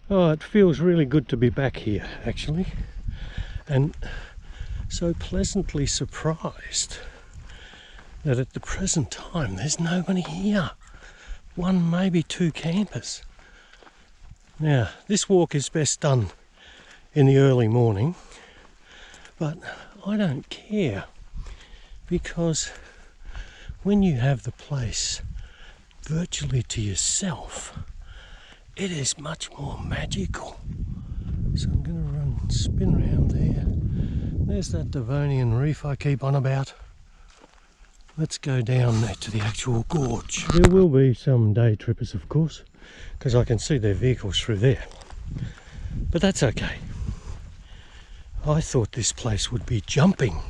Oh, it feels really good to be back here actually, and so pleasantly surprised that at the present time there's nobody here. One, maybe two campers. Now, this walk is best done in the early morning, but I don't care, because when you have the place virtually to yourself, it is much more magical. So I'm going to spin around there. There's that Devonian reef I keep on about. Let's go down there to the actual gorge. There will be some day trippers, of course, because I can see their vehicles through there. But that's okay. I thought this place would be jumping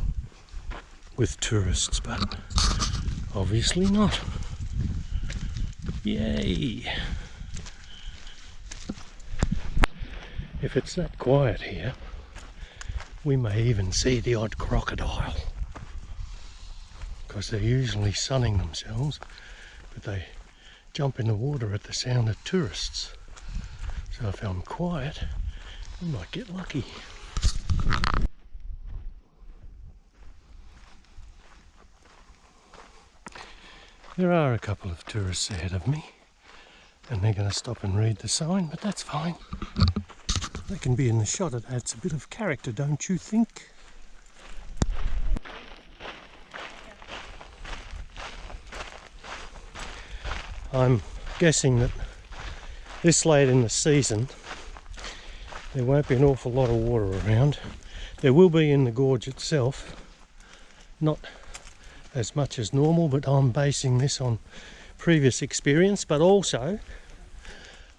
with tourists, but obviously not. Yay! If it's that quiet here, we may even see the odd crocodile, because they're usually sunning themselves, but they jump in the water at the sound of tourists. So if I'm quiet, we might get lucky. There are a couple of tourists ahead of me, and they're going to stop and read the sign, but that's fine. They can be in the shot. It adds a bit of character, don't you think? I'm guessing that this late in the season there won't be an awful lot of water around. There will be in the gorge itself, not as much as normal, but I'm basing this on previous experience. But also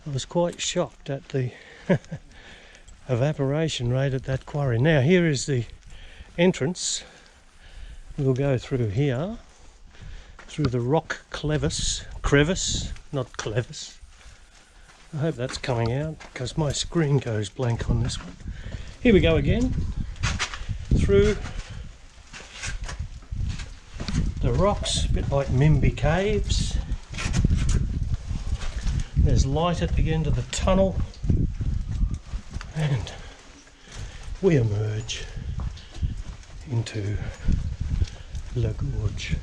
I was quite shocked at the evaporation rate at that quarry. Now here is the entrance. We'll go through here, through the rock crevice, not clevis. I hope that's coming out, because my screen goes blank on this one. Here we go again, through the rocks, a bit like Mimby Caves. There's light at the end of the tunnel, and we emerge into the gorge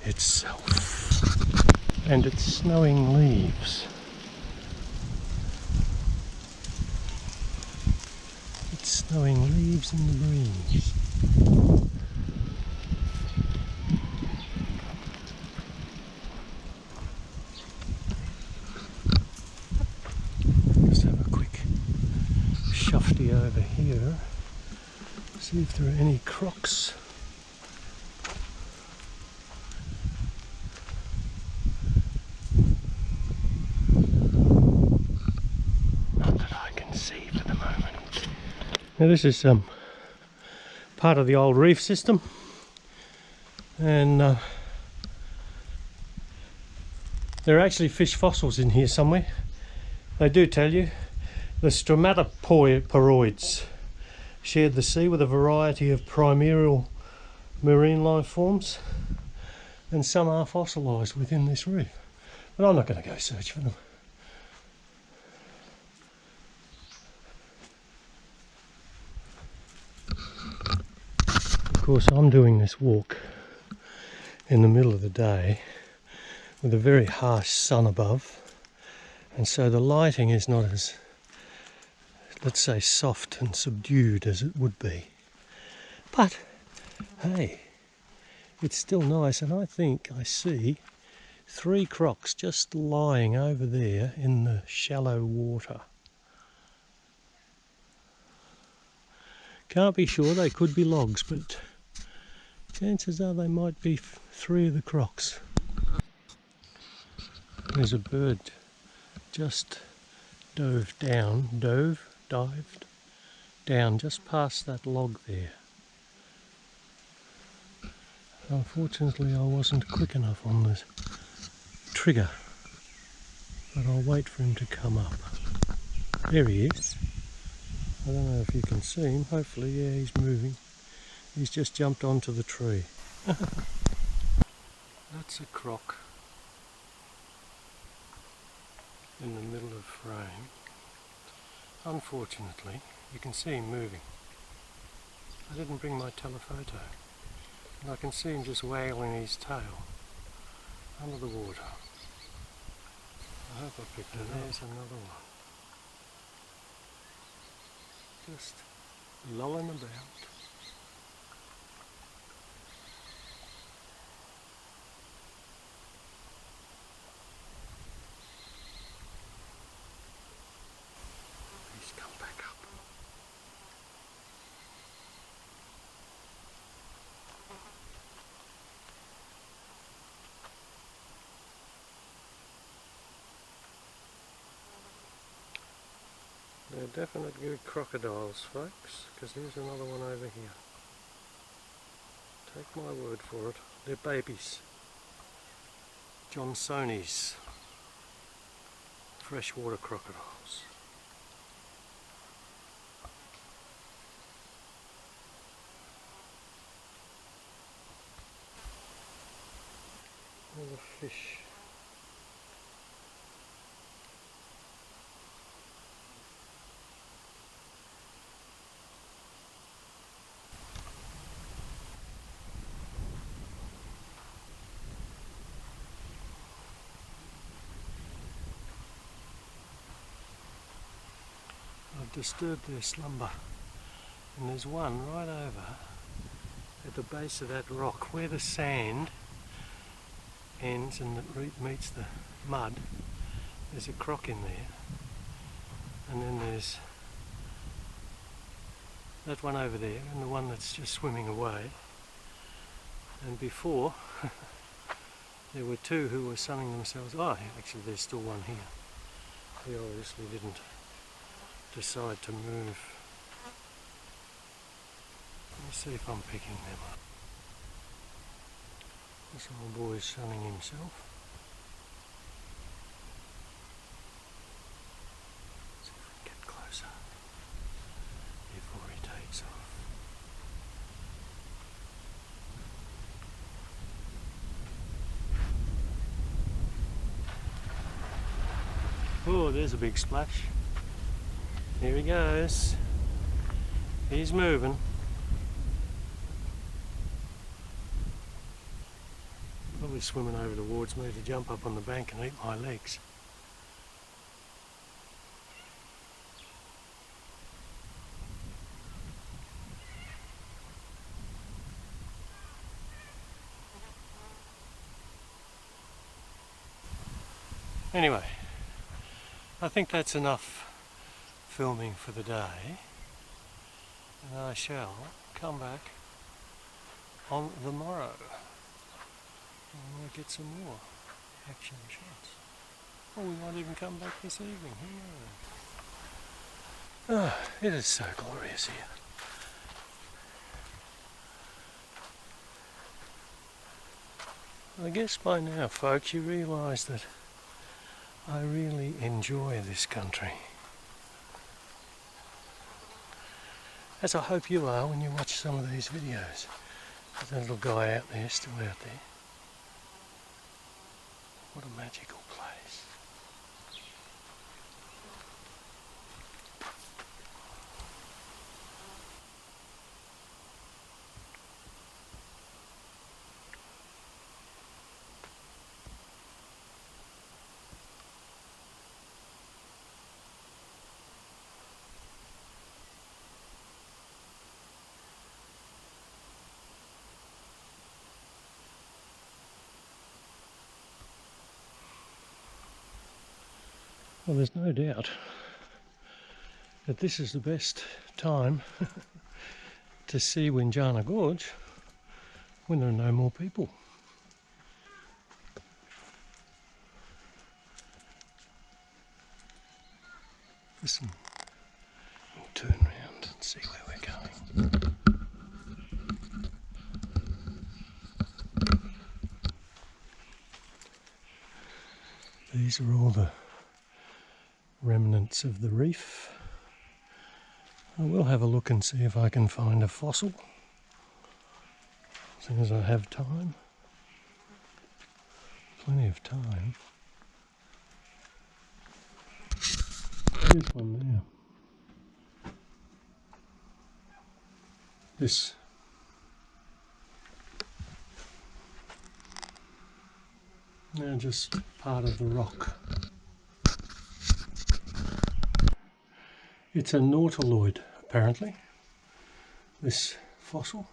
itself. And it's snowing leaves. It's snowing leaves in the breeze. Just have a quick shufty over here, see if there are any crocs. Now this is part of the old reef system, and there are actually fish fossils in here somewhere. They do tell you the stromatoporoids shared the sea with a variety of primordial marine life forms, and some are fossilised within this reef. But I'm not going to go search for them. Of course, I'm doing this walk in the middle of the day with a very harsh sun above, and so the lighting is not as, let's say, soft and subdued as it would be. But hey, it's still nice, and I think I see 3 crocs just lying over there in the shallow water. Can't be sure, they could be logs, but chances are they might be 3 of the crocs. There's a bird just dived down just past that log there. Unfortunately, I wasn't quick enough on the trigger, but I'll wait for him to come up. There he is. I don't know if you can see him. Hopefully, yeah, he's moving. He's just jumped onto the tree. That's a croc in the middle of frame. Unfortunately, you can see him moving. I didn't bring my telephoto, and I can see him just waggling his tail under the water. I hope I picked it up. There's another one. Just lolling about. He's come back up. They're definite good crocodiles, folks, because there's another one over here. Take my word for it. They're babies. Johnsoni's freshwater crocodiles. There's a fish. I've disturbed their slumber, and there's one right over at the base of that rock where the sand ends and it meets the mud. There's a croc in there, and then there's that one over there and the one that's just swimming away. And before there were two who were sunning themselves. Oh, actually there's still one here. He obviously didn't decide to move. Let me see if I'm picking them up. This old boy's sunning himself. See if we can get closer before he takes off. Oh, there's a big splash. Here he goes. He's moving. Probably swimming over towards me to jump up on the bank and eat my legs. Anyway, I think that's enough filming for the day, and I shall come back on the morrow and we'll get some more action shots. Or we might even come back this evening. Who knows? Oh, it is so glorious here. I guess by now, folks, you realise that I really enjoy this country. As I hope you are when you watch some of these videos. There's that little guy out there, still out there. What a magical place. Well, there's no doubt that this is the best time to see Windjana Gorge when there are no more people. Listen, we'll turn around and see where we're going. These are all the remnants of the reef. I will have a look and see if I can find a fossil as soon as I have time. Plenty of time. There's one there. This now just part of the rock. It's a nautiloid apparently, this fossil.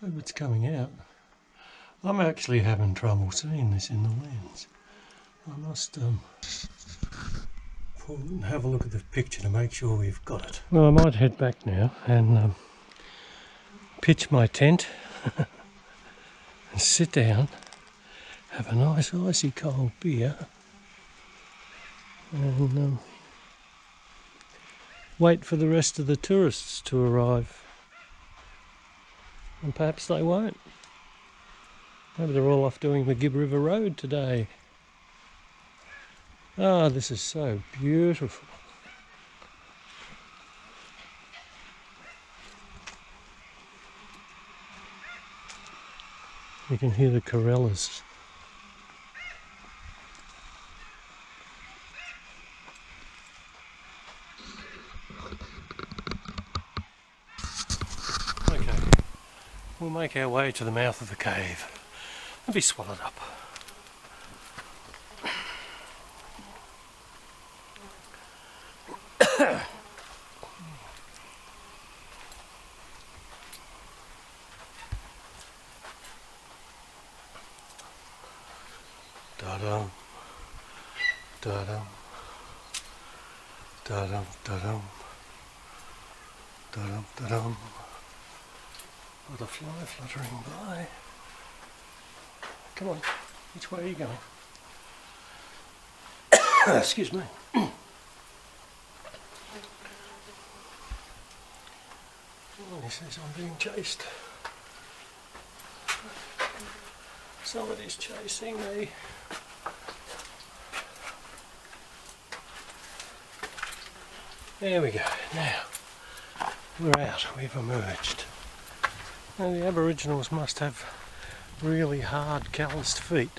Hope it's coming out. I'm actually having trouble seeing this in the lens. I must pull and have a look at the picture to make sure we've got it. Well, I might head back now and pitch my tent and sit down, have a nice icy cold beer and wait for the rest of the tourists to arrive. And perhaps they won't. Maybe they're all off doing the Gibb River Road today. Ah, this is so beautiful. You can hear the corellas. Okay, we'll make our way to the mouth of the cave and be swallowed up. Da-dum, da-dum, da-dum, da-dum, da-dum, da-dum. Butterfly fluttering by. Come on, which way are you going? Excuse me. Oh, he says I'm being chased. Somebody's chasing me. There we go. Now we're out. We've emerged. Now the Aboriginals must have really hard, calloused feet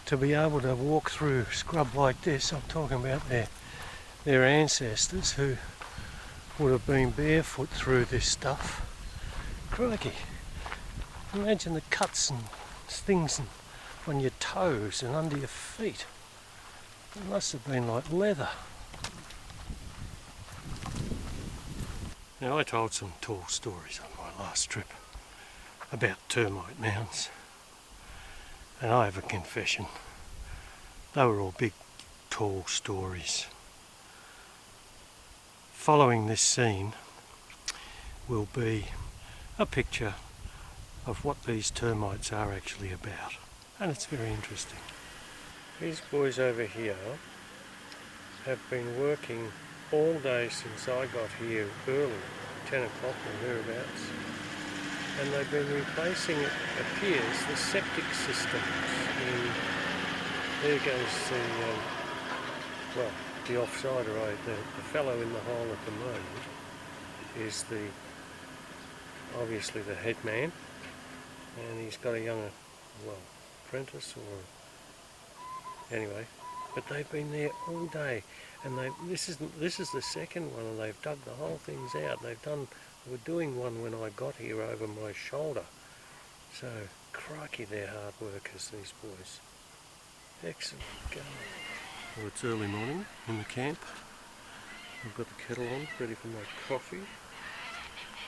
to be able to walk through scrub like this. I'm talking about their ancestors who would have been barefoot through this stuff. Crikey! Imagine the cuts and things on your toes and under your feet. It must have been like leather. Now I told some tall stories on my last trip about Termite Mounds, and I have a confession. They were all big, tall stories. Following this scene will be a picture of what these termites are actually about, and it's very interesting. These boys over here have been working all day since I got here early, 10 o'clock or thereabouts, and they've been replacing, it appears, the septic systems. There goes the offsider, the fellow in the hole at the moment is obviously the head man, and he's got a young, apprentice or anyway. But they've been there all day, and this is the second one, and they've dug the whole things out. They were doing one when I got here over my shoulder. So crikey, they're hard workers, these boys. Excellent going. Well, it's early morning in the camp. I've got the kettle on, ready for my coffee.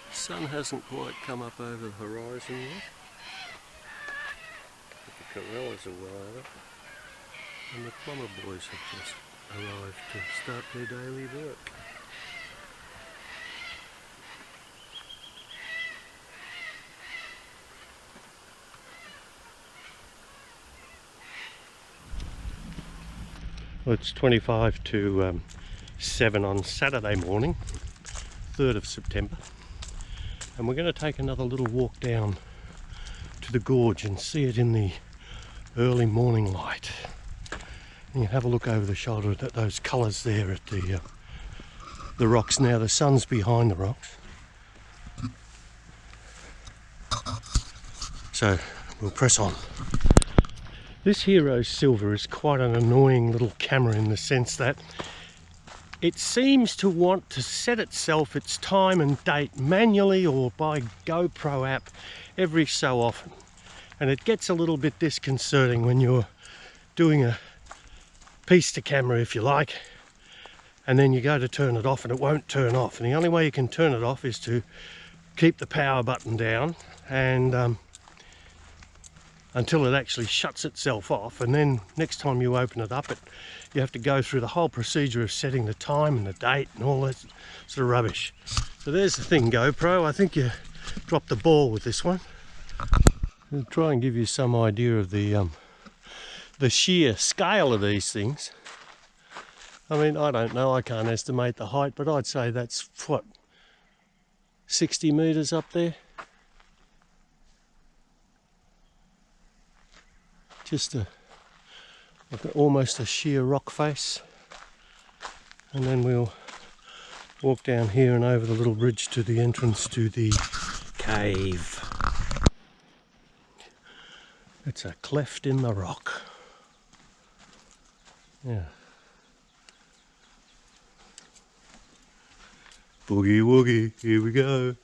The sun hasn't quite come up over the horizon yet. But the corellas are well over. And the plumber boys have just arrived to start their daily work. Well, it's 25 to 7 on Saturday morning, 3rd of September, and we're going to take another little walk down to the gorge and see it in the early morning light. And you have a look over the shoulder at those colours there at the rocks. Now the sun's behind the rocks, so we'll press on. This Hero Silver is quite an annoying little camera in the sense that it seems to want to set itself its time and date manually or by GoPro app every so often. And it gets a little bit disconcerting when you're doing a piece to camera, if you like, and then you go to turn it off and it won't turn off. And the only way you can turn it off is to keep the power button down and until it actually shuts itself off, and then next time you open it up, you have to go through the whole procedure of setting the time and the date and all that sort of rubbish. So there's the thing, GoPro. I think you dropped the ball with this one. I'll try and give you some idea of the sheer scale of these things. I mean, I don't know, I can't estimate the height, but I'd say that's, what, 60 metres up there? Just almost a sheer rock face. And then we'll walk down here and over the little bridge to the entrance to the cave. It's a cleft in the rock. Yeah. Boogie woogie, here we go.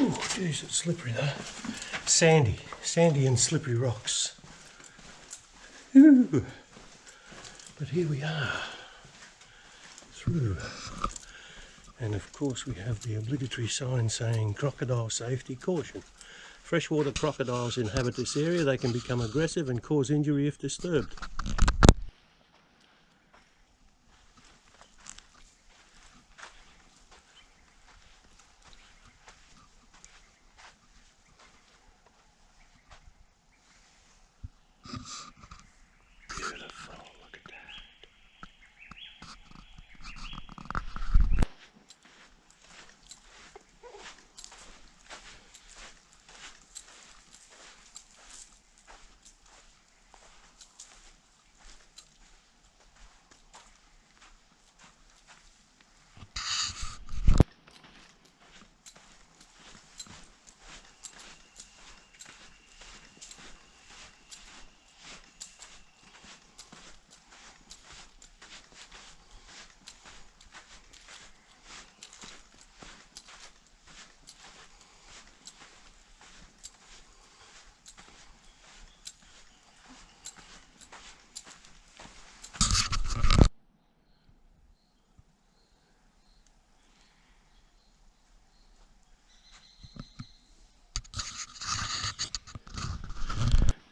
Oh, geez, it's slippery though. Sandy and slippery rocks. Ooh. But here we are, through. And of course we have the obligatory sign saying crocodile safety caution. Freshwater crocodiles inhabit this area. They can become aggressive and cause injury if disturbed. Beautiful, look at that.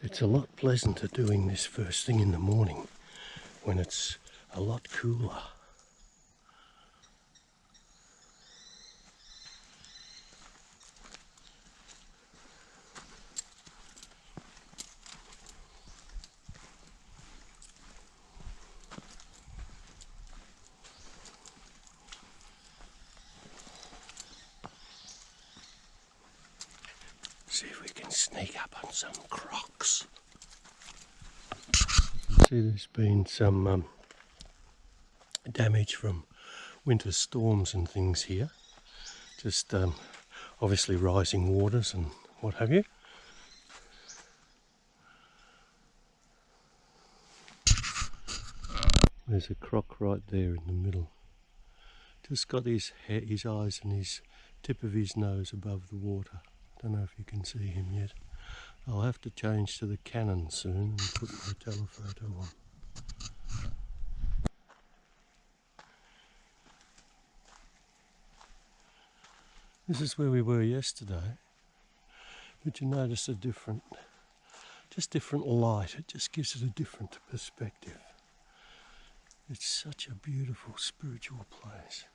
It's a lot pleasanter doing this first thing in the morning when it's a lot cooler. See if we can sneak up on some crocs. See, there's been some damage from winter storms and things here. Just obviously rising waters and what have you. There's a croc right there in the middle. Just got his eyes and his tip of his nose above the water. Don't know if you can see him yet. I'll have to change to the Canon soon and put my telephoto on. This is where we were yesterday, but you notice a different light. It just gives it a different perspective. It's such a beautiful spiritual place.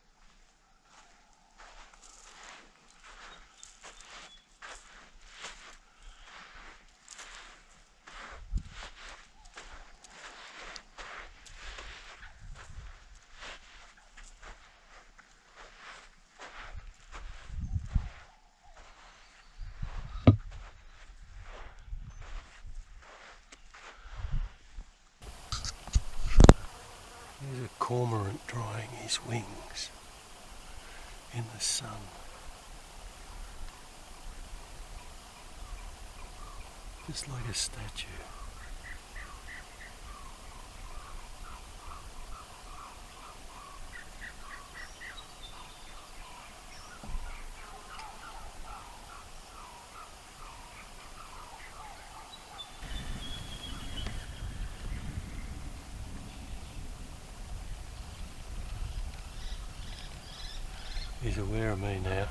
There's a cormorant drying his wings. in the sun. Just like a statue. He's aware of me now.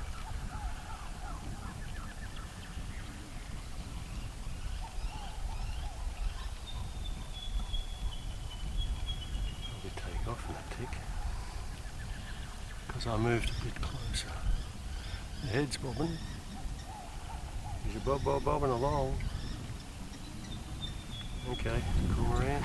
Probably take off in a tick because I moved a bit closer. The head's bobbing. He's a bobbing along. Okay, come around.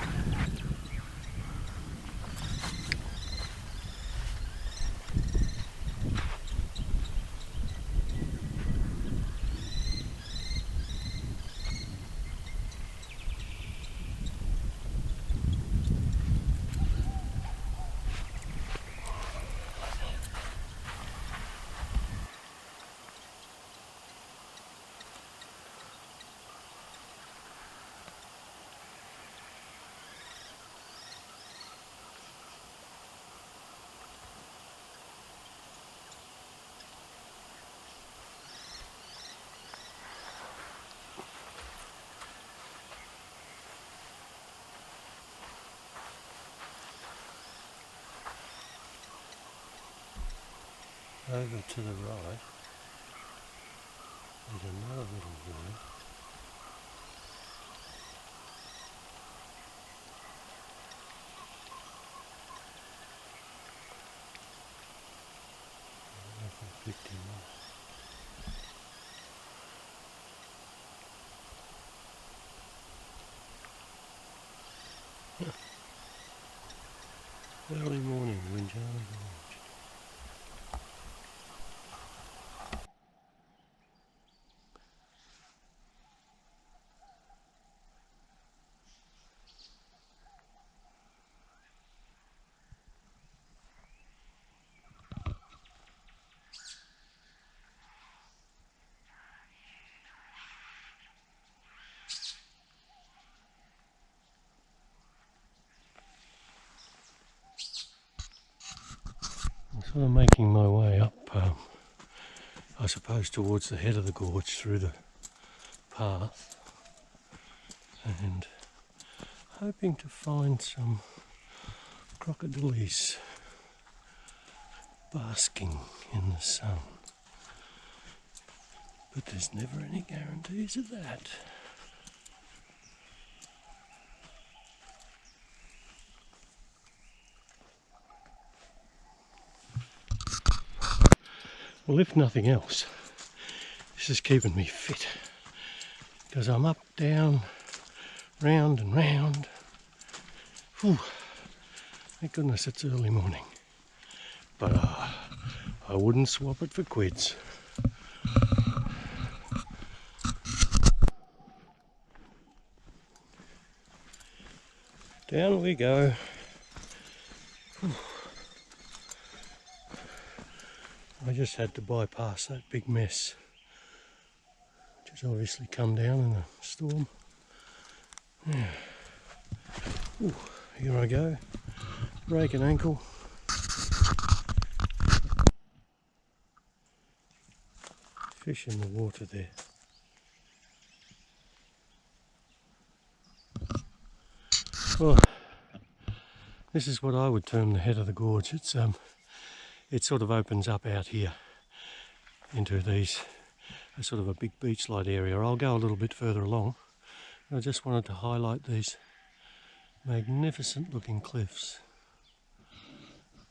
Over to the right, there's another little room. I don't know if I picked him up. Early morning, Windjana Gorge. I'm sort of making my way up, I suppose, towards the head of the gorge through the path, and hoping to find some crocodiles basking in the sun. But there's never any guarantees of that. Well, if nothing else, this is keeping me fit, because I'm up, down, round and round. Whew. Thank goodness it's early morning, but I wouldn't swap it for quids. Down we go. Whew. I just had to bypass that big mess, which has obviously come down in a storm. Yeah. Ooh, here I go. Break an ankle. Fish in the water there. Well, this is what I would term the head of the gorge. It sort of opens up out here into these, a sort of a big beach-like area. I'll go a little bit further along. I just wanted to highlight these magnificent looking cliffs.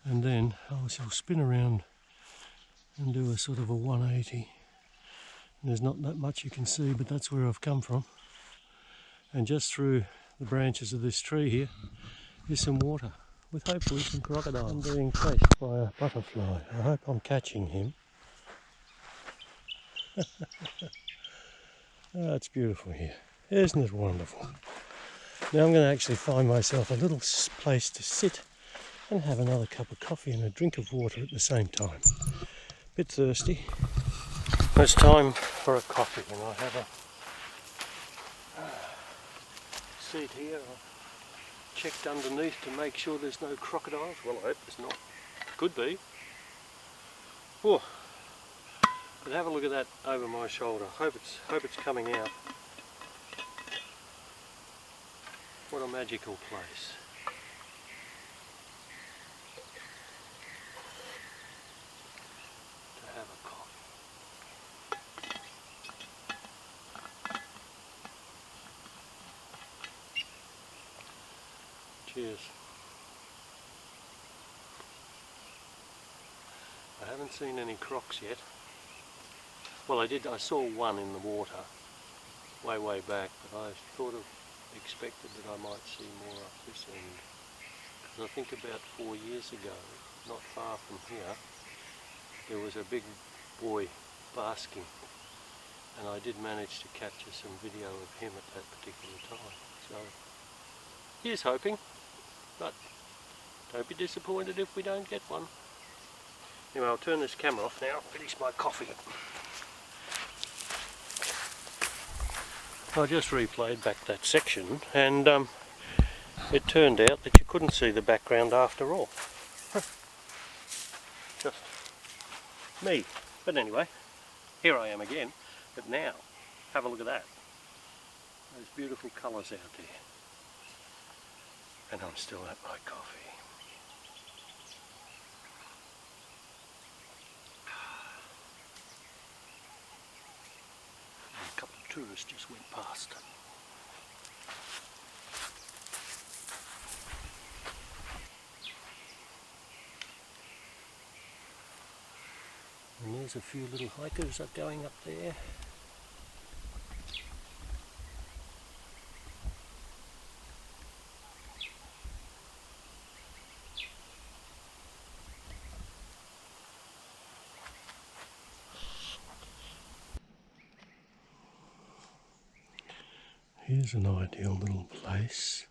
And then I shall spin around and do a sort of a 180. And there's not that much you can see, but that's where I've come from. And just through the branches of this tree here is some water, with hopefully some crocodiles. I'm being chased by a butterfly. I hope I'm catching him. Oh, it's beautiful here. Isn't it wonderful? Now I'm going to actually find myself a little place to sit and have another cup of coffee and a drink of water at the same time. Bit thirsty. It's time for a coffee, and I have a seat here. I've checked underneath to make sure there's no crocodiles. Well, I hope there's not. Could be. Oh, but have a look at that over my shoulder. Hope it's coming out. What a magical place. To have a coffee. Cheers. I haven't seen any crocs yet. Well, I saw one in the water way back, but I expected that I might see more up this end. Because I think about 4 years ago, not far from here, there was a big boy basking, and I did manage to capture some video of him at that particular time. So here's hoping, but don't be disappointed if we don't get one. Anyway, I'll turn this camera off now, finish my coffee. I just replayed back that section, and it turned out that you couldn't see the background after all. Just me. But anyway, here I am again. But now, have a look at that. Those beautiful colours out there. And I'm still at my coffee. A couple of tourists just went past. And there's a few little hikers are going up there. Here's an ideal little place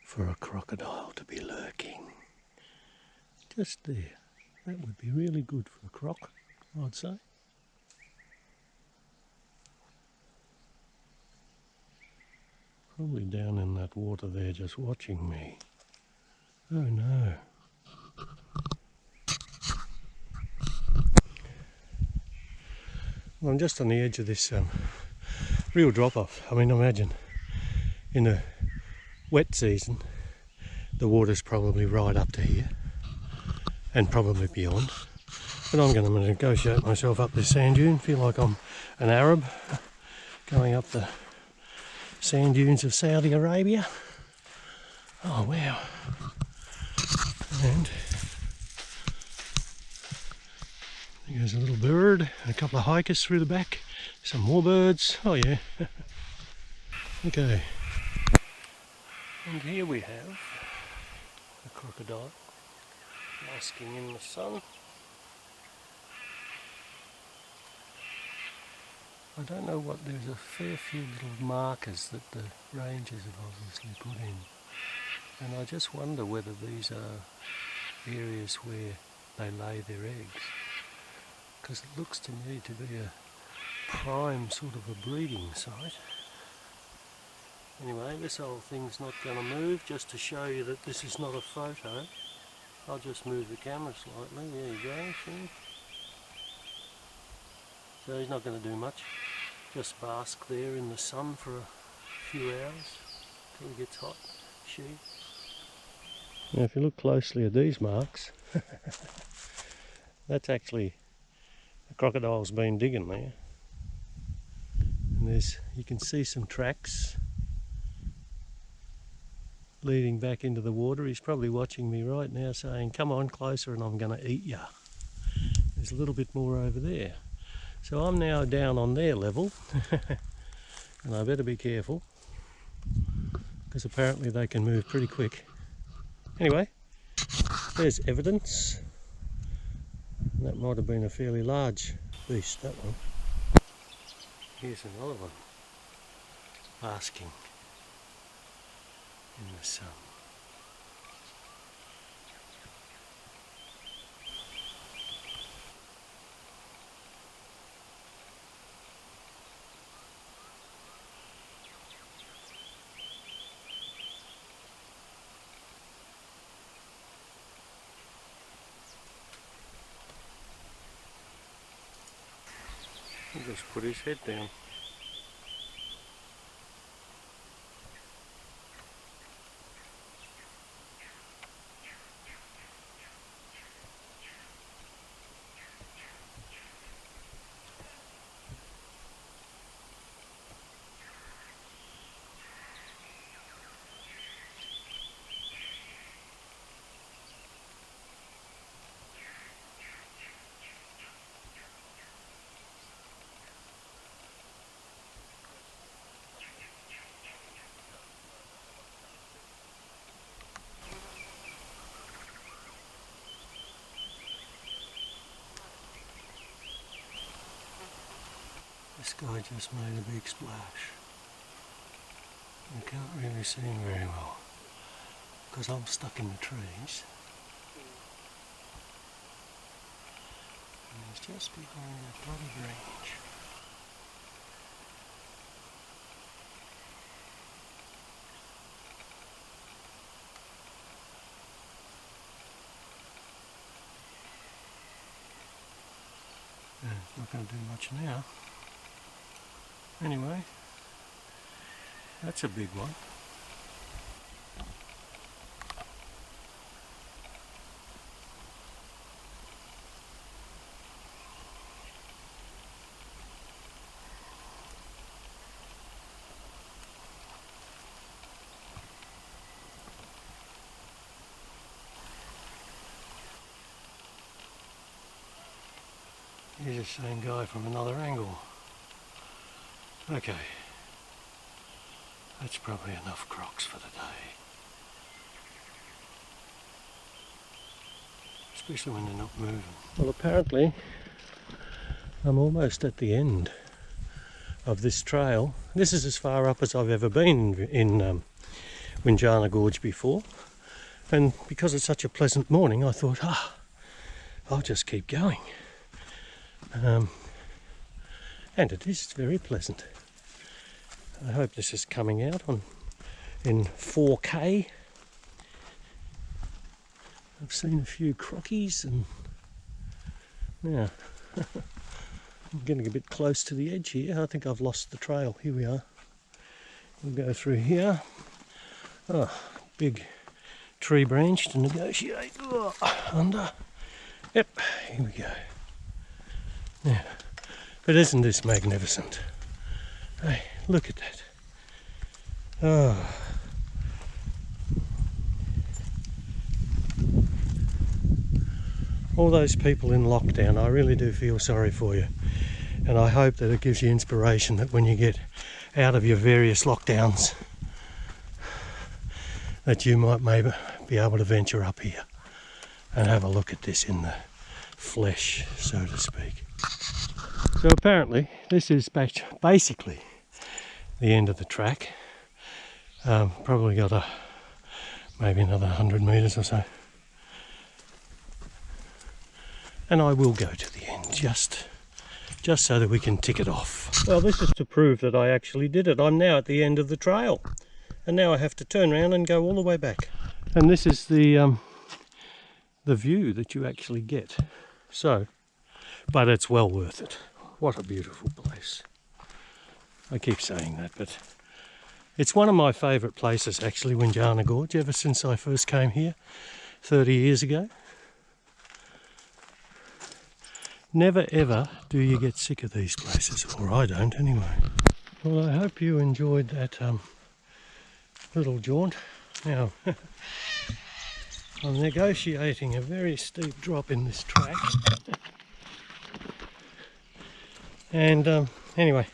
for a crocodile to be lurking. Just there. That would be really good for a croc, I'd say. Probably down in that water there just watching me. Oh no. Well, I'm just on the edge of this real drop-off. I mean, imagine in the wet season the water's probably right up to here and probably beyond. But I'm going to negotiate myself up this sand dune. Feel like I'm an Arab going up the sand dunes of Saudi Arabia. Oh wow. And there's a little bird and a couple of hikers through the back. Some more birds. Oh yeah. Okay. And here we have a crocodile basking in the sun. I don't know what, there's a fair few little markers that the rangers have obviously put in. And I just wonder whether these are areas where they lay their eggs. Because it looks to me to be a prime sort of a breeding site. Anyway, this whole thing's not going to move, just to show you that this is not a photo. I'll just move the camera slightly, there you go, see? So he's not going to do much, just bask there in the sun for a few hours till he gets hot, Now if you look closely at these marks, that's actually the crocodile's been digging there. And you can see some tracks leading back into the water. He's probably watching me right now saying, come on closer and I'm going to eat ya. There's a little bit more over there. So I'm now down on their level and I better be careful because apparently they can move pretty quick. Anyway, there's evidence. That might have been a fairly large beast, that one. Here's another one basking in the sun. He just put his head down. This guy just made a big splash. You can't really see him very well because I'm stuck in the trees. And he's just behind that bloody branch. Yeah, it's not going to do much now. Anyway, that's a big one. Here's the same guy from another angle. Okay, that's probably enough crocs for the day. Especially when they're not moving. Well, apparently I'm almost at the end of this trail. This is as far up as I've ever been in Windjana Gorge before. And because it's such a pleasant morning, I thought, I'll just keep going. And it is very pleasant. I hope this is coming out in 4K. I've seen a few crockies and yeah, I'm getting a bit close to the edge here. I think I've lost the trail. Here we are. We'll go through here. Oh, big tree branch to negotiate under. Yep, here we go. Yeah. But isn't this magnificent? Hey, look at that. Oh. All those people in lockdown, I really do feel sorry for you. And I hope that it gives you inspiration that when you get out of your various lockdowns, that you might maybe be able to venture up here and have a look at this in the flesh, so to speak. So apparently this is basically the end of the track. Probably got maybe another 100 metres or so. And I will go to the end just so that we can tick it off. Well, this is to prove that I actually did it. I'm now at the end of the trail. And now I have to turn around and go all the way back. And this is the view that you actually get. So, but it's well worth it. What a beautiful place. I keep saying that, but it's one of my favourite places actually, Windjana Gorge, ever since I first came here 30 years ago. Never ever do you get sick of these places, or I don't anyway. Well, I hope you enjoyed that little jaunt. Now, I'm negotiating a very steep drop in this track. And anyway,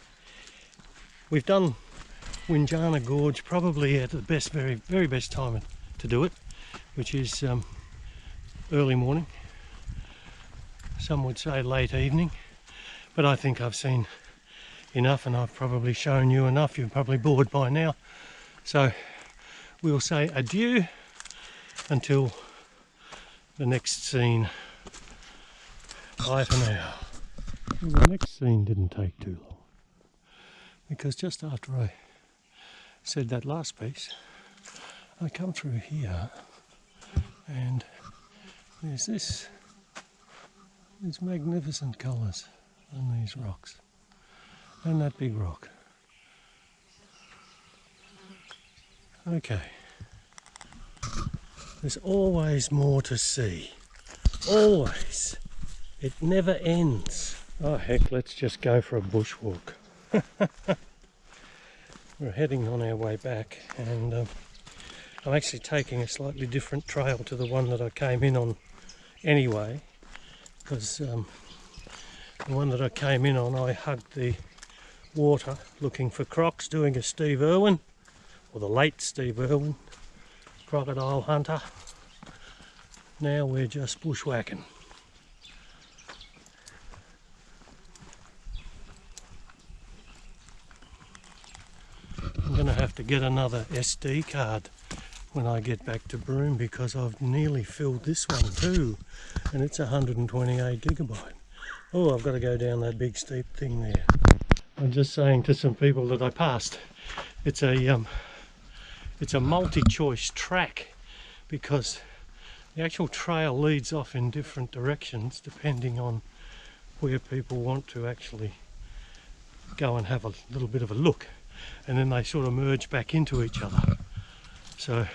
we've done Windjana Gorge probably at the very best time to do it, which is early morning. Some would say late evening, but I think I've seen enough and I've probably shown you enough. You're probably bored by now. So we'll say adieu until the next scene. Bye for now. Well, the next scene didn't take too long, because just after I said that last piece, I come through here and there's these magnificent colours on these rocks. And that big rock. Okay. There's always more to see. Always. It never ends. Oh heck, let's just go for a bushwalk. We're heading on our way back, and I'm actually taking a slightly different trail to the one that I came in on anyway, because the one that I came in on, I hugged the water looking for crocs, doing a Steve Irwin, or the late Steve Irwin, crocodile hunter. Now we're just bushwhacking. I'm going to have to get another SD card when I get back to Broome, because I've nearly filled this one too, and it's 128 gigabyte. Oh, I've got to go down that big steep thing there. I'm just saying to some people that I passed, it's a multi-choice track, because the actual trail leads off in different directions depending on where people want to actually go and have a little bit of a look, and then they sort of merge back into each other. So,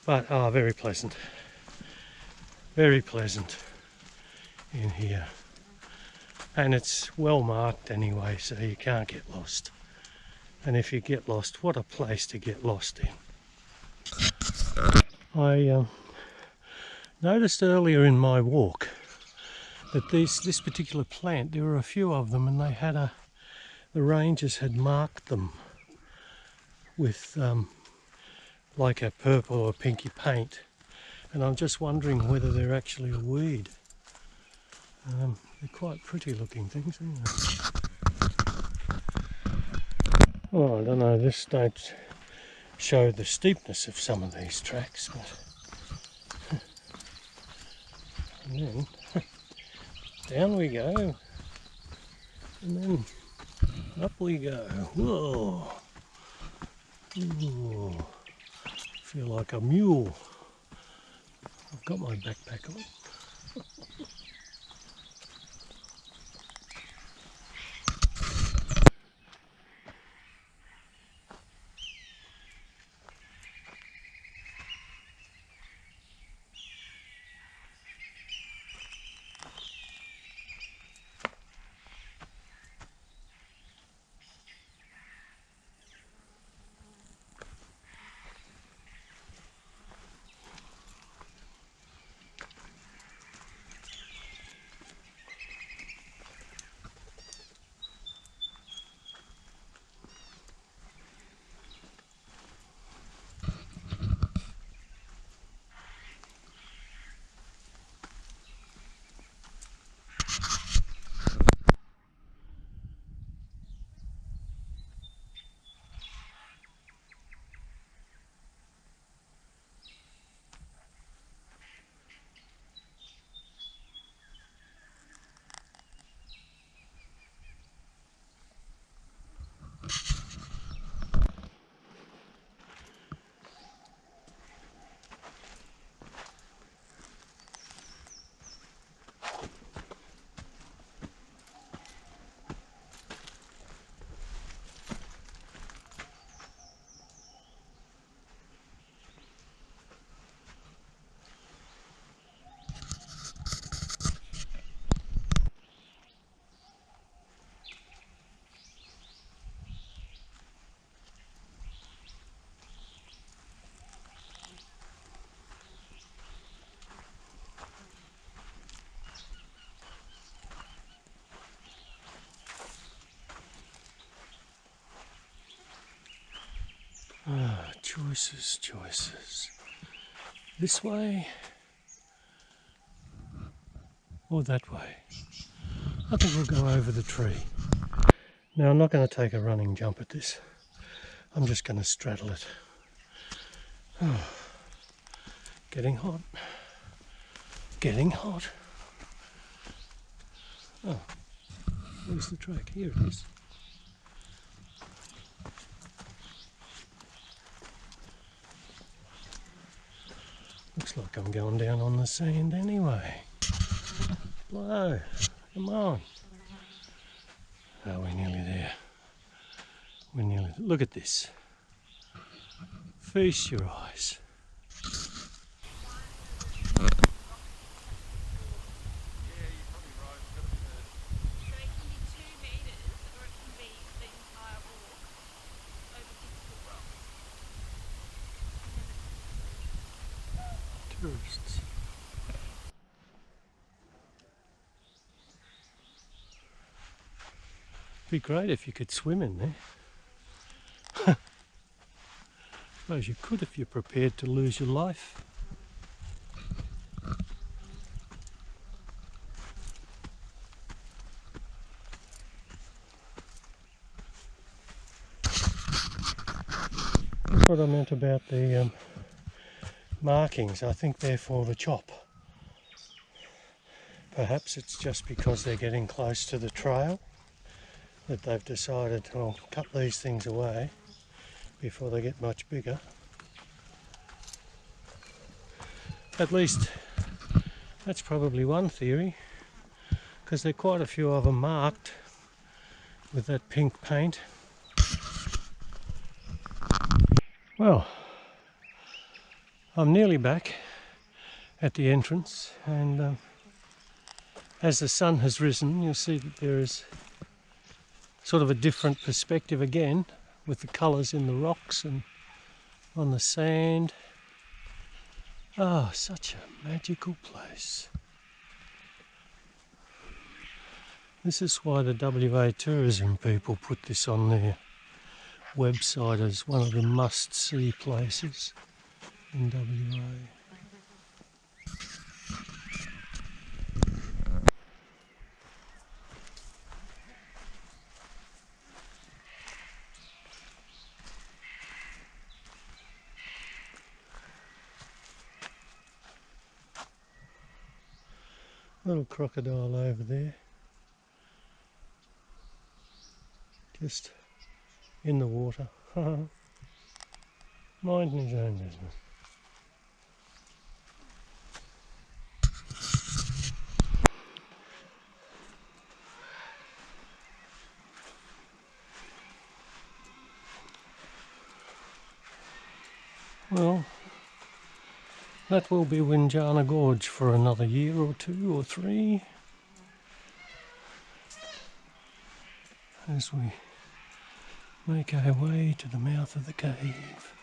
but very pleasant in here, and it's well marked anyway, so you can't get lost. And if you get lost, what a place to get lost in. I noticed earlier in my walk that this particular plant, there were a few of them, and they had the rangers had marked them with like a purple or pinky paint, and I'm just wondering whether they're actually a weed. They're quite pretty looking things, aren't they? Oh, I don't know, this don't show the steepness of some of these tracks, but and then down we go, and then up we go. Whoa! Ooh. Feel like a mule. I've got my backpack on. Choices. This way or that way? I think we'll go over the tree. Now, I'm not going to take a running jump at this. I'm just going to straddle it. Oh, getting hot. Getting hot. Oh, where's the track? Here it is. Looks like I'm going down on the sand anyway. Blow, come on. Oh, we're nearly there. We're nearly there. Look at this. Feast your eyes. Tourists. Be great if you could swim in there. Suppose you could if you're prepared to lose your life. That's what I meant about the markings. I think they're for the chop. Perhaps it's just because they're getting close to the trail that they've decided to cut these things away before they get much bigger. At least that's probably one theory, because there are quite a few of them marked with that pink paint. Well, I'm nearly back at the entrance, and as the sun has risen, you'll see that there is sort of a different perspective again, with the colours in the rocks and on the sand. Oh, such a magical place. This is why the WA tourism people put this on their website as one of the must-see places in WA. Little crocodile over there, just in the water, minding his own business. Well, that will be Windjana Gorge for another year or 2 or 3, as we make our way to the mouth of the cave.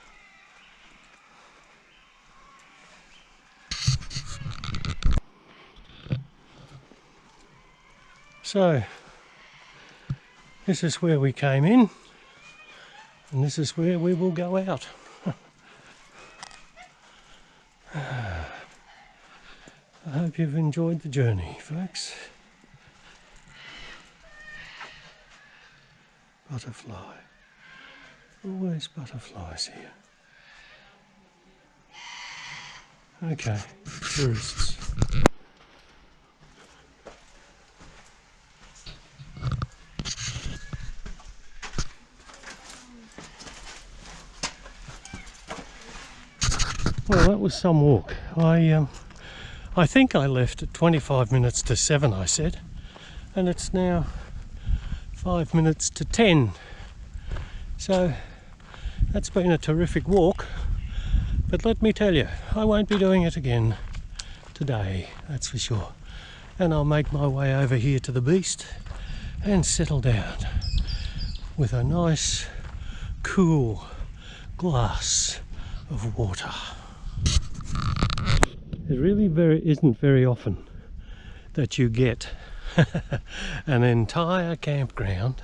So, this is where we came in, and this is where we will go out. I hope you've enjoyed the journey, folks. Butterfly. Always butterflies here. Okay, tourists. Well, that was some walk. I think I left at 25 minutes to 7, I said, and it's now 5 minutes to 10. So that's been a terrific walk, but let me tell you, I won't be doing it again today, that's for sure. And I'll make my way over here to the beast and settle down with a nice, cool glass of water. It really isn't very often that you get an entire campground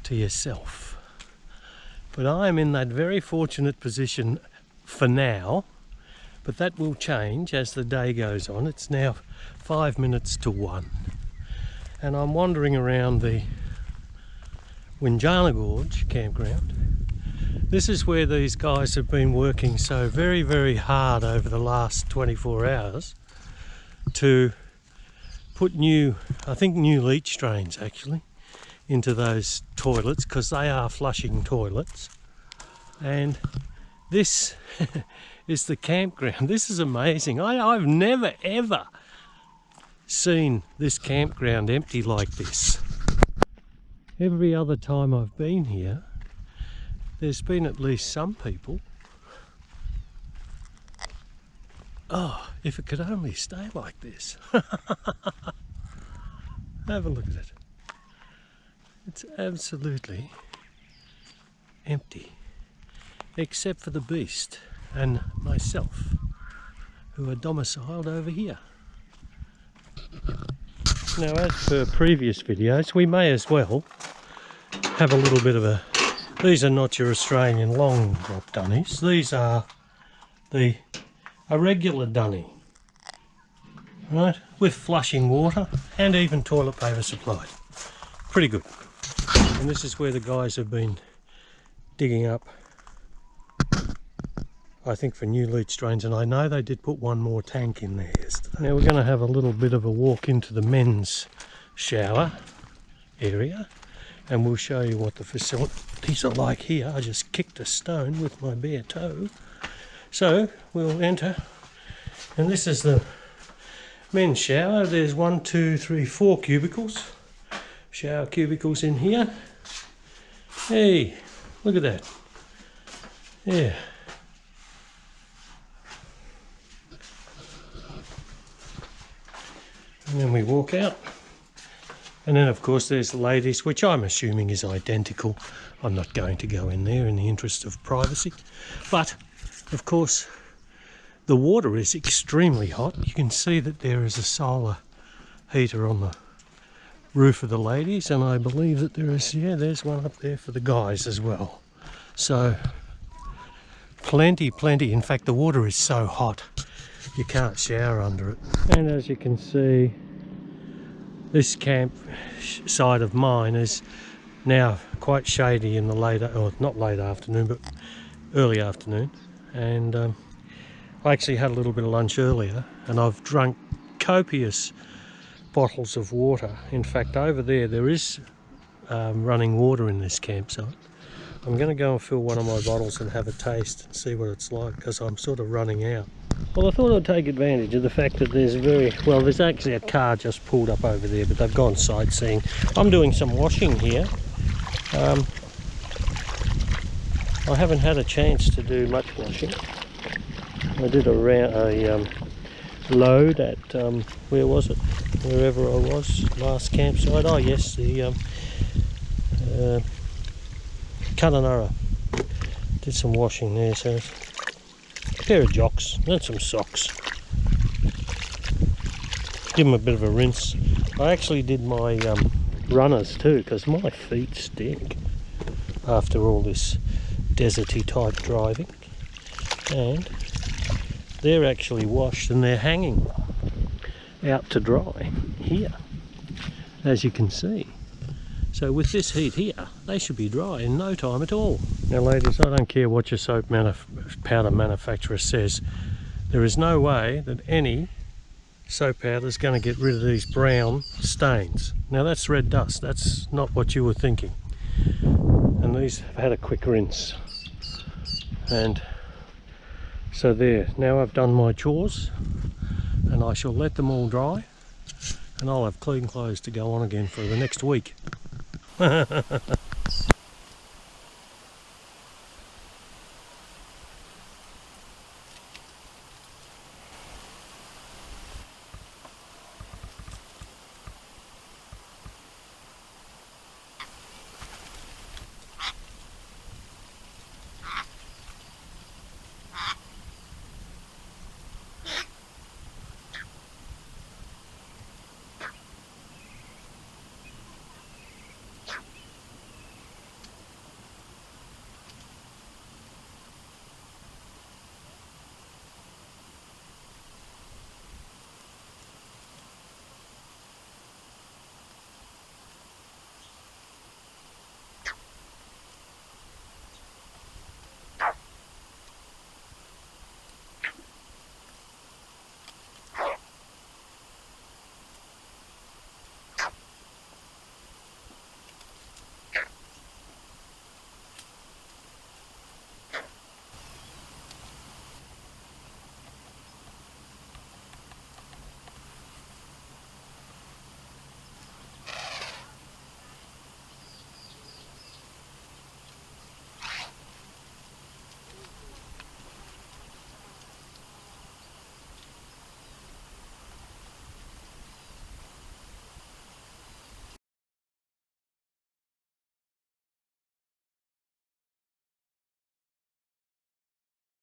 to yourself. But I'm in that very fortunate position for now, but that will change as the day goes on. It's now 5 minutes to 1, and I'm wandering around the Windjana Gorge campground. This is where these guys have been working so very, very hard over the last 24 hours to put new leach drains actually into those toilets, because they are flushing toilets. And this is the campground. This is amazing. I've never ever seen this campground empty like this. every other time I've been here, there's been at least some people. Oh, if it could only stay like this. Have a look at it. It's absolutely empty, except for the beast and myself, who are domiciled over here. Now, as per previous videos, we may as well have a little bit of a... These are not your Australian long drop dunnies. These are a regular dunny, right, with flushing water and even toilet paper supplied. Pretty good. And this is where the guys have been digging up, I think, for new leach drains, and I know they did put one more tank in there yesterday. Now we're going to have a little bit of a walk into the men's shower area, and we'll show you what the facilities are like here. I just kicked a stone with my bare toe. So we'll enter, and this is the men's shower. There's 1, 2, 3, 4 cubicles, shower cubicles in here. Hey, look at that. Yeah. And then we walk out, and then of course there's the ladies, which I'm assuming is identical. I'm not going to go in there in the interest of privacy, but of course the water is extremely hot. You can see that there is a solar heater on the roof of the ladies, and I believe that there is, yeah, there's one up there for the guys as well. So plenty, in fact the water is so hot you can't shower under it. And as you can see, this camp side of mine is now quite shady in the not late afternoon, but early afternoon. And I actually had a little bit of lunch earlier, and I've drunk copious bottles of water. In fact, over there is running water in this campsite. I'm going to go and fill one of my bottles and have a taste and see what it's like, because I'm sort of running out. Well, I thought I'd take advantage of the fact that there's actually a car just pulled up over there, but they've gone sightseeing. I'm doing some washing here. I haven't had a chance to do much washing. I did a load at, where was it? Wherever I was, last campsite. Oh yes, the Kununurra. Did some washing there, so a pair of jocks and some socks. Give them a bit of a rinse. I actually did my runners too, because my feet stink after all this deserty type driving, and they're actually washed and they're hanging out to dry here, as you can see. So with this heat here, they should be dry in no time at all. Now ladies, I don't care what your soap powder manufacturer says, there is no way that any soap powder is going to get rid of these brown stains. Now that's red dust, that's not what you were thinking. And these have had a quick rinse. And so there, now I've done my chores, and I shall let them all dry, and I'll have clean clothes to go on again for the next week.